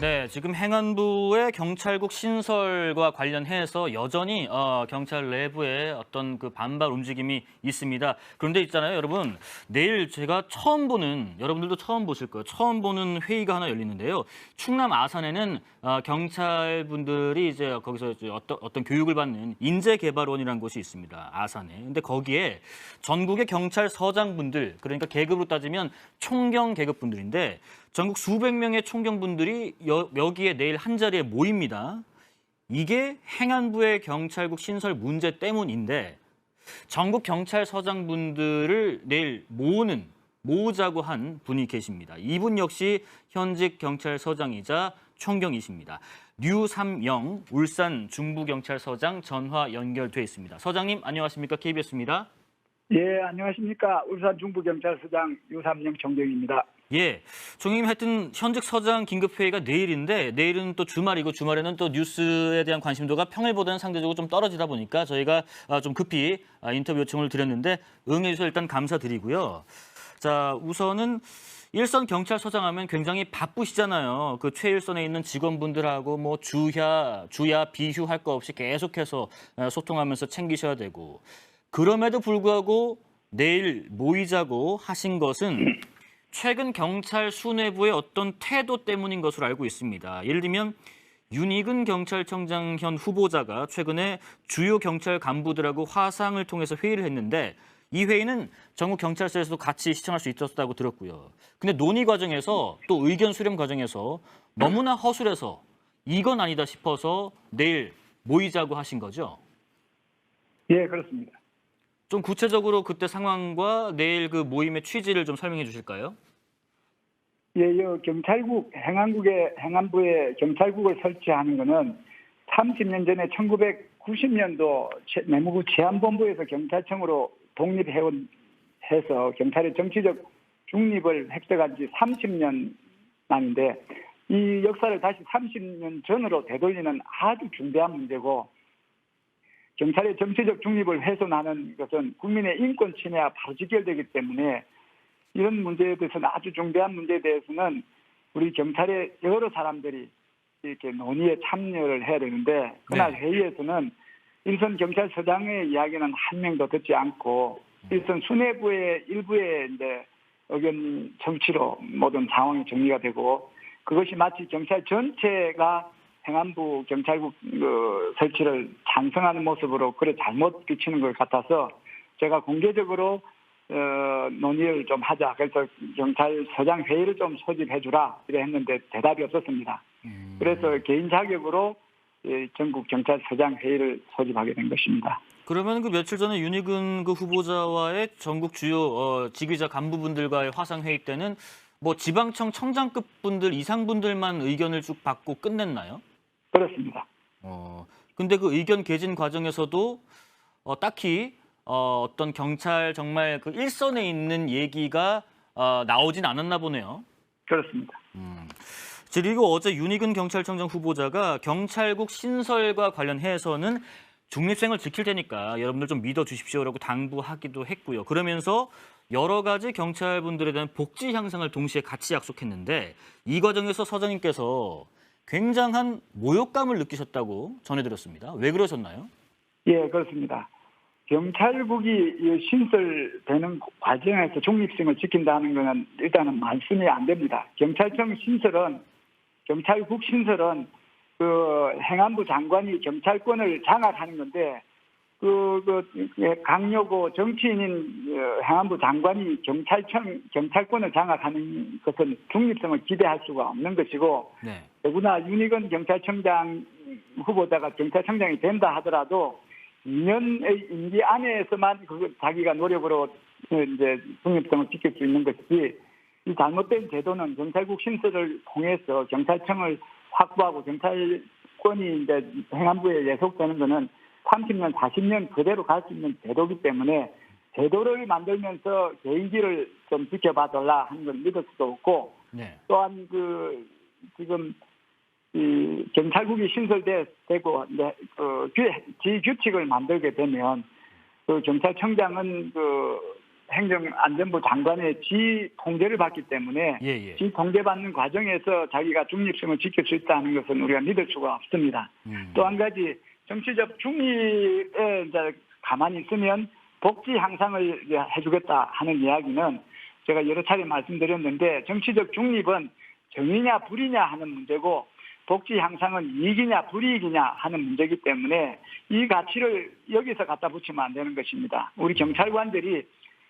네, 지금 행안부의 경찰국 신설과 관련해서 여전히 경찰 내부에 어떤 그 반발 움직임이 있습니다. 그런데 있잖아요, 여러분. 내일 제가 처음 보는, 여러분들도 처음 보실 거예요. 처음 보는 회의가 하나 열리는데요. 충남 아산에는 경찰분들이 이제 거기서 이제 어떤 교육을 받는 인재개발원이라는 곳이 있습니다. 아산에. 근데 거기에 전국의 경찰서장분들, 그러니까 계급으로 따지면 총경 계급분들인데 전국 수백 명의 총경분들이 여기에 내일 한자리에 모입니다. 이게 행안부의 경찰국 신설 문제 때문인데 전국 경찰서장분들을 내일 모으자고 한 분이 계십니다. 이분 역시 현직 경찰서장이자 총경이십니다. 류삼영 울산 중부경찰서장 전화 연결돼 있습니다. 서장님 안녕하십니까? KBS입니다. 예, 안녕하십니까. 울산 중부경찰서장 유삼영 총경입니다. 예, 총장님 하여튼 현직 서장 긴급회의가 내일인데 내일은 또 주말이고 주말에는 또 뉴스에 대한 관심도가 평일보다는 상대적으로 좀 떨어지다 보니까 저희가 좀 급히 인터뷰 요청을 드렸는데 응해 주셔서 일단 감사드리고요. 자, 우선은 일선 경찰서장 하면 굉장히 바쁘시잖아요. 그 최일선에 있는 직원분들하고 뭐 주야, 비휴 할 거 없이 계속해서 소통하면서 챙기셔야 되고 그럼에도 불구하고 내일 모이자고 하신 것은 최근 경찰 수뇌부의 어떤 태도 때문인 것으로 알고 있습니다. 예를 들면 윤익은 경찰청장 현 후보자가 최근에 주요 경찰 간부들하고 화상을 통해서 회의를 했는데 이 회의는 전국 경찰서에서도 같이 시청할 수 있었다고 들었고요. 근데 논의 과정에서 또 의견 수렴 과정에서 너무나 허술해서 이건 아니다 싶어서 내일 모이자고 하신 거죠? 예, 그렇습니다. 좀 구체적으로 그때 상황과 내일 그 모임의 취지를 좀 설명해 주실까요? 예, 행안부에 경찰국을 설치하는 것은 30년 전에 1990년도 내무부 치안본부에서 경찰청으로 독립해서 경찰의 정치적 중립을 획득한 지 30년 만인데 이 역사를 다시 30년 전으로 되돌리는 아주 중대한 문제고 경찰의 정치적 중립을 훼손하는 것은 국민의 인권 침해와 바로 직결되기 때문에 이런 문제에 대해서는 아주 중대한 문제에 대해서는 우리 경찰의 여러 사람들이 이렇게 논의에 참여를 해야 되는데 그날 회의에서는 일선 경찰서장의 이야기는 한 명도 듣지 않고 일선 수뇌부의 일부의 이제 의견 청취로 모든 상황이 정리가 되고 그것이 마치 경찰 전체가 행안부 경찰국 설치를 찬성하는 모습으로 그래 잘못 비치는 것 같아서 제가 공개적으로 논의를 좀 하자. 그래서 경찰서장 회의를 좀 소집해주라 이래 했는데 대답이 없었습니다. 그래서 개인 자격으로 전국 경찰서장 회의를 소집하게 된 것입니다. 그러면 그 며칠 전에 윤익은 그 후보자와의 전국 주요 지휘자 간부분들과의 화상 회의 때는 뭐 지방청 청장급 분들 이상 분들만 의견을 쭉 받고 끝냈나요? 그렇습니다. 근데 그 의견 개진 과정에서도 딱히 어떤 경찰 정말 그 일선에 있는 얘기가 나오진 않았나 보네요. 그렇습니다. 그리고 어제 윤익은 경찰청장 후보자가 경찰국 신설과 관련해서는 중립성을 지킬 테니까 여러분들 좀 믿어주십시오라고 당부하기도 했고요. 그러면서 여러 가지 경찰분들에 대한 복지 향상을 동시에 같이 약속했는데 이 과정에서 서장님께서 굉장한 모욕감을 느끼셨다고 전해드렸습니다. 왜 그러셨나요? 예, 그렇습니다. 경찰국이 신설되는 과정에서 중립성을 지킨다는 것은 일단은 말씀이 안 됩니다. 경찰국 신설은 그 행안부 장관이 경찰권을 장악하는 건데 강요고 정치인인 행안부 장관이 경찰권을 장악하는 것은 중립성을 기대할 수가 없는 것이고 더구나 윤익은 경찰청장 후보자가 경찰청장이 된다 하더라도 2년의 임기 안에서만 자기가 노력으로 이제 중립성을 지킬 수 있는 것이지 이 잘못된 제도는 경찰국 신설을 통해서 경찰청을 확보하고 경찰권이 이제 행안부에 예속되는 것은 30년, 40년 그대로 갈 수 있는 제도이기 때문에 제도를 만들면서 개인기를 좀 지켜봐달라 하는 걸 믿을 수도 없고 또한 지금 이 경찰국이 신설되고 이제 지휘 규칙을 만들게 되면 그 경찰청장은 그 행정안전부 장관의 지통제를 받기 때문에 예, 예. 지통제받는 과정에서 자기가 중립성을 지킬 수 있다는 것은 우리가 믿을 수가 없습니다. 또 한 가지 정치적 중립에 이제 가만히 있으면 복지 향상을 해주겠다 하는 이야기는 제가 여러 차례 말씀드렸는데 정치적 중립은 정의냐 불의냐 하는 문제고 복지 향상은 이익이냐 불이익이냐 하는 문제이기 때문에 이 가치를 여기서 갖다 붙이면 안 되는 것입니다. 우리 경찰관들이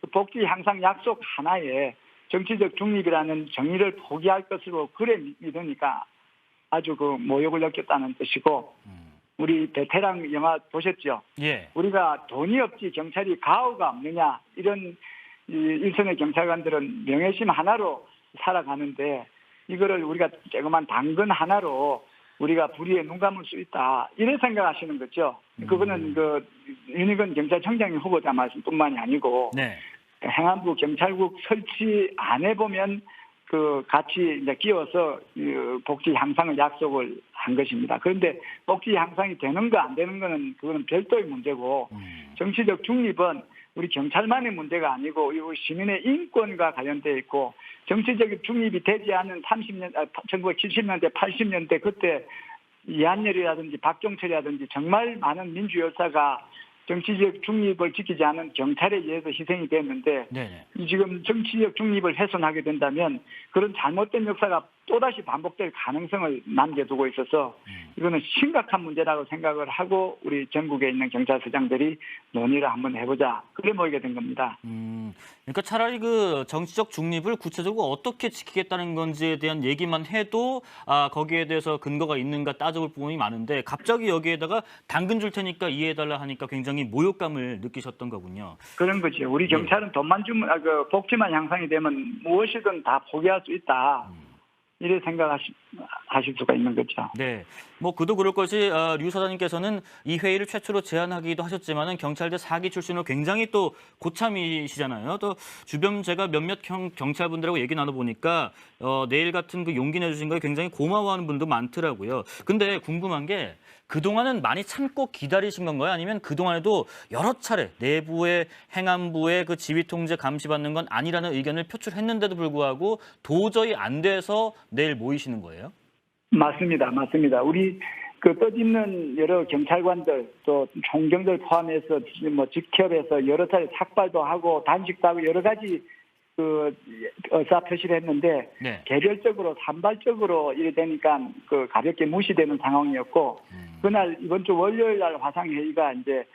그 복지 향상 약속 하나에 정치적 중립이라는 정의를 포기할 것으로 그래 믿으니까 아주 그 모욕을 느꼈다는 뜻이고 우리 베테랑 영화 보셨죠? 예. 우리가 돈이 없지 경찰이 가오가 없느냐 이런 일선의 경찰관들은 명예심 하나로 살아가는데 이거를 우리가 조그만 당근 하나로 우리가 불의에 눈 감을 수 있다 이런 생각하시는 거죠. 그거는 그 윤희근 경찰청장님 후보자 말씀뿐만이 아니고 네. 행안부 경찰국 설치 안 해보면 그 같이 이제 끼워서 복지 향상을 약속을 한 것입니다. 그런데 복지 향상이 되는 거 안 되는 거는 그거는 별도의 문제고 정치적 중립은 우리 경찰만의 문제가 아니고 우리 시민의 인권과 관련되어 있고 정치적 중립이 되지 않은 1970년대, 80년대 그때 이한열이라든지 박종철이라든지 정말 많은 민주열사가 정치적 중립을 지키지 않은 경찰에 의해서 희생이 됐는데 네네. 지금 정치적 중립을 훼손하게 된다면 그런 잘못된 역사가 또다시 반복될 가능성을 남겨두고 있어서 이거는 심각한 문제라고 생각을 하고 우리 전국에 있는 경찰서장들이 논의를 한번 해보자 그래 모이게 된 겁니다. 그러니까 차라리 그 정치적 중립을 구체적으로 어떻게 지키겠다는 건지에 대한 얘기만 해도 거기에 대해서 근거가 있는가 따져볼 부분이 많은데 갑자기 여기에다가 당근 줄 테니까 이해해달라 하니까 굉장히 모욕감을 느끼셨던 거군요. 그런 거죠. 우리 경찰은 돈만 주면 복지만 향상이 되면 무엇이든 다 포기할 수 있다. 이래 생각하실 수가 있는 거죠. 네, 뭐 그도 그럴 것이 류 사장님께서는 이 회의를 최초로 제안하기도 하셨지만은 경찰대 4기 출신으로 굉장히 또 고참이시잖아요. 또 주변 제가 몇몇 경찰분들하고 얘기 나눠보니까 내일 같은 그 용기 내주신 거에 굉장히 고마워하는 분도 많더라고요. 근데 궁금한 게 그동안은 많이 참고 기다리신 건가요? 아니면 그동안에도 여러 차례 내부의 행안부의 그 지휘 통제 감시받는 건 아니라는 의견을 표출했는데도 불구하고 도저히 안 돼서 내일 모이시는 거예요? 맞습니다. 우리 그 뜻있는 여러 경찰관들 또 총경들 포함해서 뭐 직협에서 여러 차례 삭발도 하고 단식도 하고 여러 가지 그 의사 표시를 했는데 네. 개별적으로 산발적으로 이래 되니까 그 가볍게 무시되는 상황이었고 그날 이번 주 월요일 날 화상 회의가 이제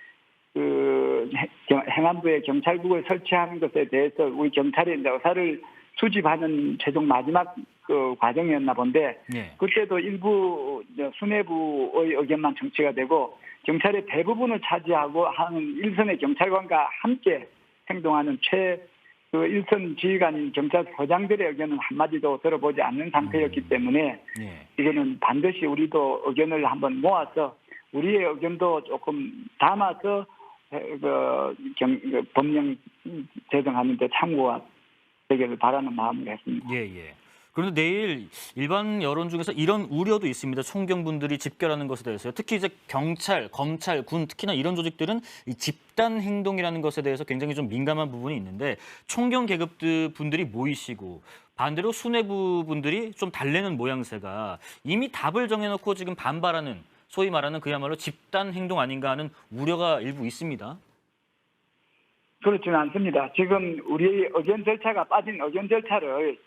그 행안부에 경찰국을 설치하는 것에 대해서 우리 경찰이 이제 의사를 수집하는 최종 마지막 그 과정이었나 본데 네. 그때도 일부 수뇌부의 의견만 정치가 되고 경찰의 대부분을 차지하고 하는 일선의 경찰관과 함께 행동하는 그 일선 지휘관인 경찰서장들의 의견은 한마디도 들어보지 않는 상태였기 때문에 이거는 반드시 우리도 의견을 한번 모아서 우리의 의견도 조금 담아서 법령 제정하는 데 참고가 되기를 바라는 마음으로 했습니다. 예. 그런데 내일 일반 여론 중에서 이런 우려도 있습니다. 총경분들이 집결하는 것에 대해서요. 특히 이제 경찰, 검찰, 군 특히나 이런 조직들은 이 집단 행동이라는 것에 대해서 굉장히 좀 민감한 부분이 있는데 총경 계급 분들이 모이시고 반대로 수뇌부 분들이 좀 달래는 모양새가 이미 답을 정해놓고 지금 반발하는 소위 말하는 그야말로 집단 행동 아닌가 하는 우려가 일부 있습니다. 그렇지는 않습니다. 지금 우리 의견 절차가 빠진 의견 절차를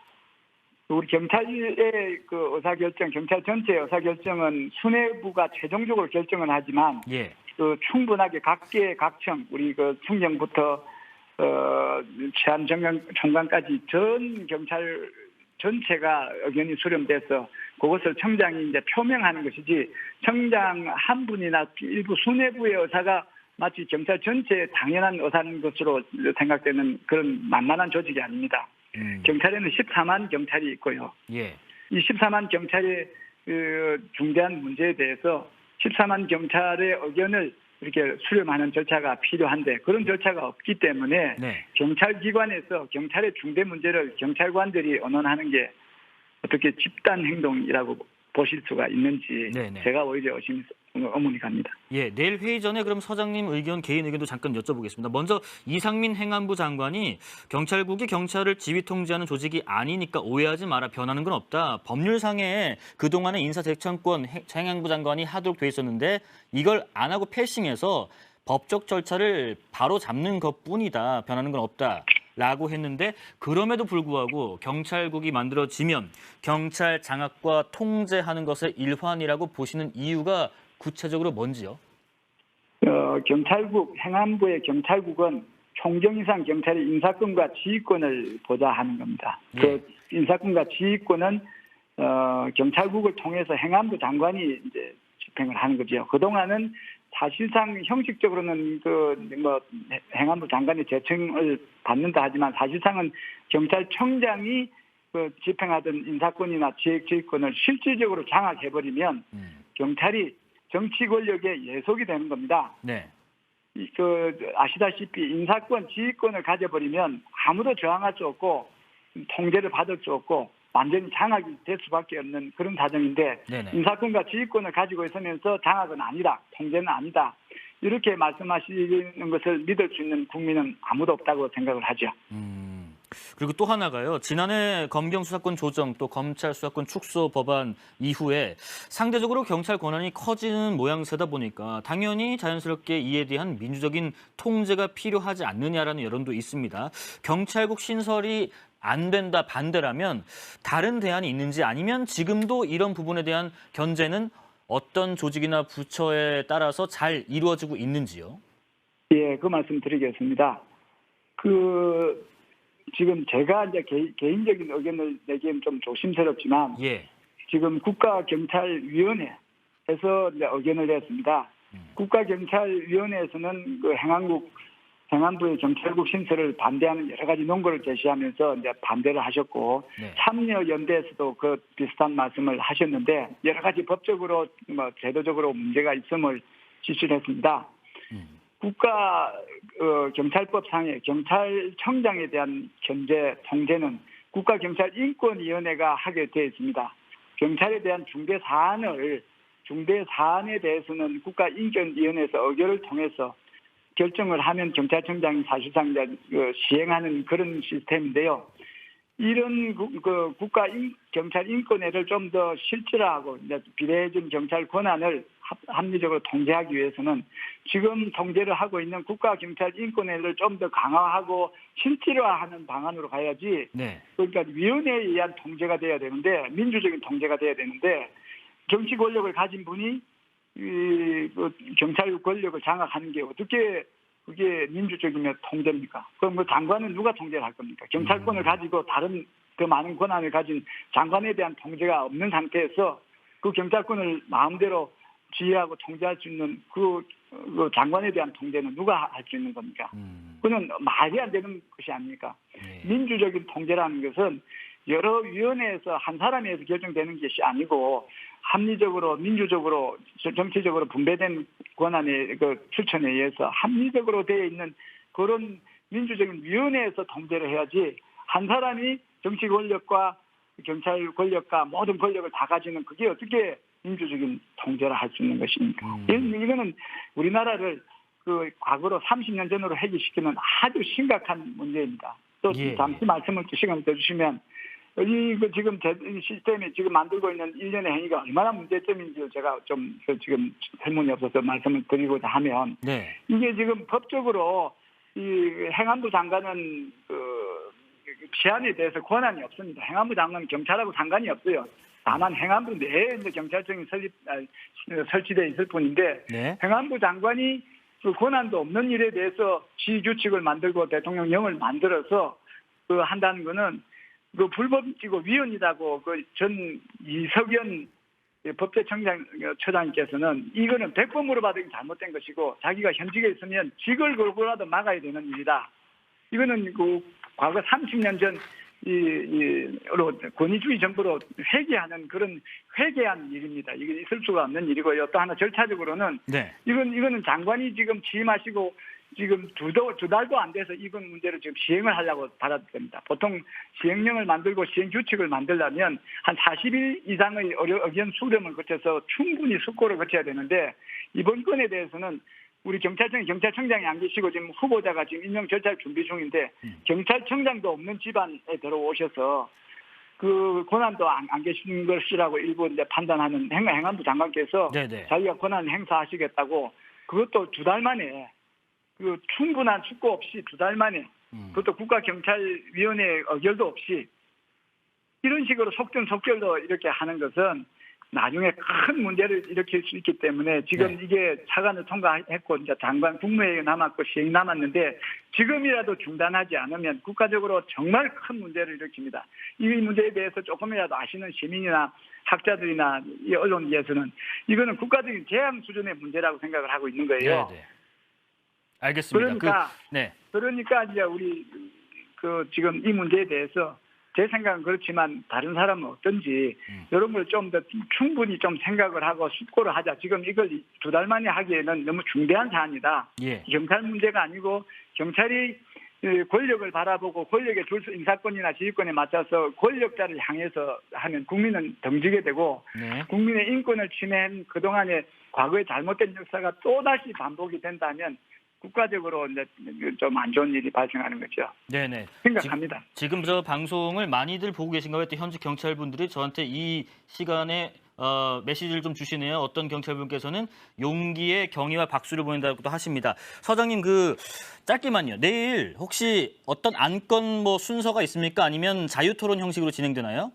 우리 경찰의 그 의사결정, 경찰 전체의 의사결정은 수뇌부가 최종적으로 결정을 하지만 그 충분하게 각계 각청 우리 그 총경부터 최한정경총관까지 전 경찰 전체가 의견이 수렴돼서 그것을 청장이 이제 표명하는 것이지 청장 한 분이나 일부 수뇌부의 의사가 마치 경찰 전체의 당연한 의사인 것으로 생각되는 그런 만만한 조직이 아닙니다. 경찰에는 14만 경찰이 있고요. 이 14만 경찰의 그 중대한 문제에 대해서 14만 경찰의 의견을 이렇게 수렴하는 절차가 필요한데 그런 절차가 없기 때문에 경찰기관에서 경찰의 중대 문제를 경찰관들이 언론하는 게 어떻게 집단 행동이라고 보실 수가 있는지 제가 오히려 의문이 갑니다. 예, 내일 회의 전에 그럼 서장님 의견, 개인 의견도 잠깐 여쭤보겠습니다. 먼저 이상민 행안부 장관이 경찰국이 경찰을 지휘 통제하는 조직이 아니니까 오해하지 마라. 변하는 건 없다. 법률상에 그동안의 인사대청권 행안부 장관이 하도록 돼 있었는데 이걸 안 하고 패싱해서 법적 절차를 바로 잡는 것뿐이다. 변하는 건 없다. 라고 했는데 그럼에도 불구하고 경찰국이 만들어지면 경찰 장악과 통제하는 것의 일환이라고 보시는 이유가 구체적으로 뭔지요? 경찰국, 행안부의 경찰국은 총경 이상 경찰의 인사권과 지휘권을 보좌하는 겁니다. 예. 그 인사권과 지휘권은 경찰국을 통해서 행안부 장관이 이제 집행을 하는 거죠. 그동안은 사실상 형식적으로는 행안부 장관의 제청을 받는다 하지만 사실상은 경찰청장이 집행하던 인사권이나 지휘권을 실질적으로 장악해버리면 경찰이 정치 권력의 예속이 되는 겁니다. 네. 아시다시피 인사권, 지휘권을 가져버리면 아무도 저항할 수 없고 통제를 받을 수 없고 완전히 장악이 될 수밖에 없는 그런 사정인데 네네. 인사권과 지휘권을 가지고 있으면서 장악은 아니다, 통제는 아니다. 이렇게 말씀하시는 것을 믿을 수 있는 국민은 아무도 없다고 생각을 하죠. 그리고 또 하나가요. 지난해 검경 수사권 조정 또 검찰 수사권 축소 법안 이후에 상대적으로 경찰 권한이 커지는 모양새다 보니까 당연히 자연스럽게 이에 대한 민주적인 통제가 필요하지 않느냐라는 여론도 있습니다. 경찰국 신설이 안 된다 반대라면 다른 대안이 있는지 아니면 지금도 이런 부분에 대한 견제는 어떤 조직이나 부처에 따라서 잘 이루어지고 있는지요? 예, 그 말씀 드리겠습니다. 지금 제가 이제 개인적인 의견을 내기엔 좀 조심스럽지만 예. 지금 국가경찰위원회에서 이제 의견을 냈습니다. 국가경찰위원회에서는 행안부의 경찰국 신설을 반대하는 여러 가지 논거를 제시하면서 이제 반대를 하셨고 네. 참여연대에서도 그 비슷한 말씀을 하셨는데 여러 가지 법적으로 제도적으로 문제가 있음을 지시를 했습니다. 경찰법상의 경찰청장에 대한 견제, 통제는 국가경찰인권위원회가 하게 되어 있습니다. 경찰에 대한 중대 사안에 대해서는 국가인권위원회에서 의결을 통해서 결정을 하면 경찰청장이 사실상 시행하는 그런 시스템인데요. 이런 경찰인권회를 좀 더 실질화하고 비례해진 경찰 권한을 합리적으로 통제하기 위해서는 지금 통제를 하고 있는 국가경찰인권회를 좀 더 강화하고 실질화하는 방안으로 가야지. 네. 그러니까 위원회에 의한 통제가 돼야 되는데 민주적인 통제가 돼야 되는데 정치 권력을 가진 분이 경찰 권력을 장악하는 게 어떻게 그게 민주적이면 통제입니까? 그럼 장관은 누가 통제를 할 겁니까? 경찰권을 가지고 다른 더 많은 권한을 가진 장관에 대한 통제가 없는 상태에서 그 경찰권을 마음대로 지휘하고 통제할 수 있는 그 장관에 대한 통제는 누가 할 수 있는 겁니까? 그건 말이 안 되는 것이 아닙니까? 네. 민주적인 통제라는 것은 여러 위원회에서 한 사람에 의해서 결정되는 것이 아니고 합리적으로 민주적으로 정치적으로 분배된 권한의 추천에 의해서 합리적으로 되어 있는 그런 민주적인 위원회에서 통제를 해야지 한 사람이 정치 권력과 경찰 권력과 모든 권력을 다 가지는 그게 어떻게 민주적인 통제를 할 수 있는 것입니까? 이거는 우리나라를 과거로 30년 전으로 회귀시키는 아주 심각한 문제입니다. 또 예. 잠시 시간을 더 주시면 지금 시스템이 지금 만들고 있는 일련의 행위가 얼마나 문제점인지 제가 좀 지금 설문이 없어서 말씀을 드리고자 하면 네. 이게 지금 법적으로 이 행안부 장관은 시한에 대해서 권한이 없습니다. 행안부 장관은 경찰하고 상관이 없어요. 다만 행안부 내에 이제 경찰청이 설치되어 있을 뿐인데 네. 행안부 장관이 그 권한도 없는 일에 대해서 지휘규칙을 만들고 대통령령을 만들어서 한다는 거는 불법이고 위헌이라고 전 이석연 법제처장님께서는 이거는 100번 물어봐도 잘못된 것이고 자기가 현직에 있으면 직을 걸고라도 막아야 되는 일이다. 이거는 과거 30년 전 권위주의 정부로 회개한 일입니다. 이게 있을 수가 없는 일이고요. 또 하나 절차적으로는 네. 이거는 장관이 지금 취임하시고 지금 두 달도 안 돼서 이번 문제를 지금 시행을 하려고 받았습니다. 보통 시행령을 만들고 시행 규칙을 만들려면 한 40일 이상의 의견 수렴을 거쳐서 충분히 숙고를 거쳐야 되는데 이번 건에 대해서는 우리 경찰청장이 안 계시고 지금 후보자가 지금 임명 절차를 준비 중인데 경찰청장도 없는 집안에 들어오셔서 그 권한도 안 계신 것이라고 일부 이제 판단하는 행안부 장관께서 네네. 자기가 권한 행사하시겠다고 그것도 두 달 만에 그 충분한 숙고 없이 두 달 만에 그것도 국가경찰위원회 의결도 없이 이런 식으로 속전속결로 이렇게 하는 것은 나중에 큰 문제를 일으킬 수 있기 때문에 지금 이게 차관을 통과했고 이제 장관 국무회의 남았고 시행이 남았는데 지금이라도 중단하지 않으면 국가적으로 정말 큰 문제를 일으킵니다. 이 문제에 대해서 조금이라도 아시는 시민이나 학자들이나 이 언론에서는 이거는 국가적인 재앙 수준의 문제라고 생각을 하고 있는 거예요. 네. 알겠습니다. 그러니까 이제 우리 그 지금 이 문제에 대해서 제 생각은 그렇지만 다른 사람은 어떤지 이런 걸 좀 더 충분히 좀 생각을 하고 숙고를 하자. 지금 이걸 두 달 만에 하기에는 너무 중대한 사안이다. 예. 경찰 문제가 아니고 경찰이 권력을 바라보고 권력에 줄수 인사권이나 지휘권에 맞춰서 권력자를 향해서 하면 국민은 등지게 되고 국민의 인권을 침해한 그동안의 과거의 잘못된 역사가 또다시 반복이 된다면 국가적으로 이제 좀 안 좋은 일이 발생하는 거죠. 네네. 생각합니다. 지금 저 방송을 많이들 보고 계신가 봐요. 또 현직 경찰분들이 저한테 이 시간에 메시지를 좀 주시네요. 어떤 경찰분께서는 용기에 경의와 박수를 보낸다고도 하십니다. 서장님 짧게만요. 내일 혹시 어떤 안건 순서가 있습니까? 아니면 자유토론 형식으로 진행되나요?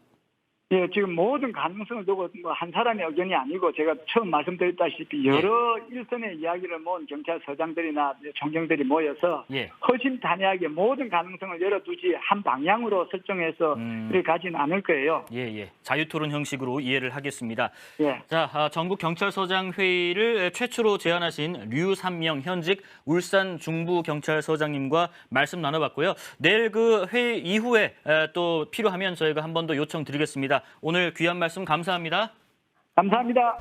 예, 지금 모든 가능성을 두고 한 사람의 의견이 아니고 제가 처음 말씀드렸다시피 여러 일선의 이야기를 모은 경찰서장들이나 총경들이 모여서 허심탄회하게 모든 가능성을 열어두지 한 방향으로 설정해서 이렇게 가지는 않을 거예요. 자유토론 형식으로 이해를 하겠습니다. 예. 자, 전국 경찰서장 회의를 최초로 제안하신 류삼명 현직 울산 중부경찰서장님과 말씀 나눠봤고요. 내일 그 회의 이후에 또 필요하면 저희가 한 번 더 요청드리겠습니다. 오늘 귀한 말씀 감사합니다. 감사합니다.